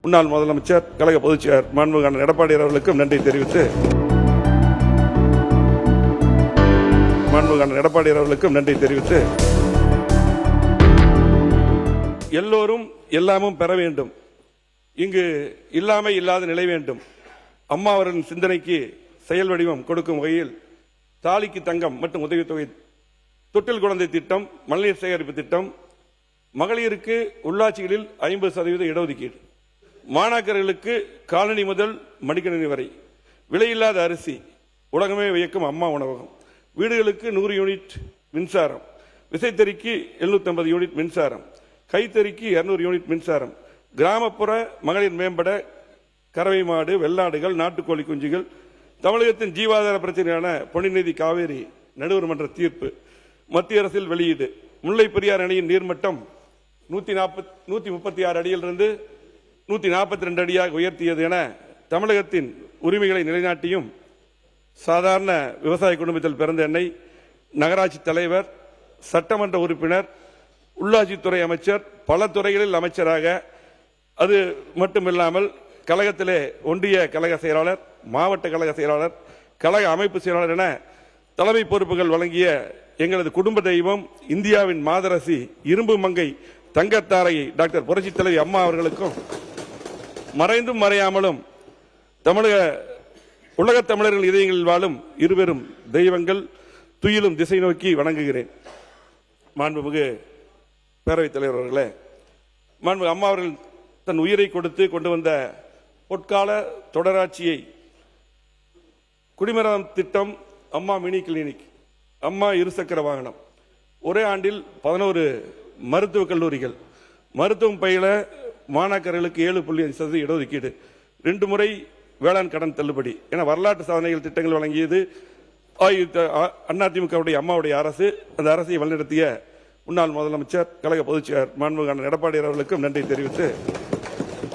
முன்னாள் முதலமைச்சர் கழக பொதுச்செயலர் மாண்புமிகு எடப்பாடி அவர்களுக்கும் நன்றி தெரிவித்து எல்லோரும் எல்லாமும் பெற வேண்டும், இங்கு இல்லாமை இல்லாத நிலை வேண்டும். அம்மா அவர்களின் சிந்தனைக்கு செயல் வடிவம் கொடுக்கும் வகையில் தாலிக்கு தங்கம் மற்றும் உதவித்தொகை, தொட்டில் குழந்தை திட்டம், மழைநீர் சேகரிப்பு திட்டம், மகளிருக்கு உள்ளாட்சிகளில் 50% இடஒதுக்கீடு, மாணாக்கர்களுக்கு காலனி முதல் மடிக்கணினி வரை விலையில்லாத அரிசி, உலகமே வியக்கும் அம்மா உணவகம், வீடுகளுக்கு 100 யூனிட் மின்சாரம், விசைத்தறிக்கு 750 யூனிட் மின்சாரம், கைத்தறிக்கு 200 யூனிட் மின்சாரம், கிராமப்புற மகளிர் மேம்பட கறவை மாடு, வெள்ளாடுகள், நாட்டுக்கோழி குஞ்சுகள், தமிழகத்தின் ஜீவாதார பிரச்சனையான பொன்னிநதி காவேரி நடுவர் மன்ற தீர்ப்பு, மத்திய அரசில் வெளியீடு, முல்லை பெரியார் அணையின் நீர்மட்டம் 136 அடியிலிருந்து 142 அடியாக உயர்த்தியது என தமிழகத்தின் உரிமைகளை நிலைநாட்டியும், சாதாரண விவசாய குடும்பத்தில் பிறந்த என்னை நகராட்சி தலைவர், சட்டமன்ற உறுப்பினர், உள்ளாட்சித்துறை அமைச்சர், பல துறைகளில் அமைச்சராக, அது மட்டுமில்லாமல் கழகத்திலே ஒன்றிய கழக செயலாளர், மாவட்ட கழக செயலாளர், கழக அமைப்பு செயலாளர் என தலைமை பொறுப்புகள் வழங்கிய எங்களது குடும்ப தெய்வம், இந்தியாவின் மாதரசி, இரும்பு மங்கை, தங்கத்தாரையை டாக்டர் புரட்சித் தலைவி அம்மா அவர்களுக்கும் மறைந்தும் மறையாமலும் உலகத் தமிழர்கள் இதயங்களில் வாழும் இருவரும் தெய்வங்கள், துயிலும் திசை நோக்கி வணங்குகிறேன். மாண்புமிகு பேரவைத் தலைவர் அவர்களே, மாண்புமிகு அம்மா அவர்கள் தன் உயிரை கொடுத்து கொண்டு வந்த பொற்கால தொடராட்சியை, குடிமரம் திட்டம், அம்மா மினி கிளினிக், அம்மா இருசக்கர வாகனம், ஒரே ஆண்டில் 11 மருத்துவக் கல்லூரிகள், மருத்துவம் பயில மாணாக்கர்களுக்கு 7.5% இடஒதுக்கீடு, 2 முறை வேளாண் கடன் தள்ளுபடி என வரலாற்று சாதனைகள் திட்டங்கள் வழங்கியது அதிமுகவுடைய அம்மாவுடைய அரசு. அந்த அரசை வழிநடத்திய முன்னாள் முதலமைச்சர் கழக பொதுச்செயலர் மாண்புமிகு எடப்பாடி அவர்களுக்கும் நன்றி தெரிவித்து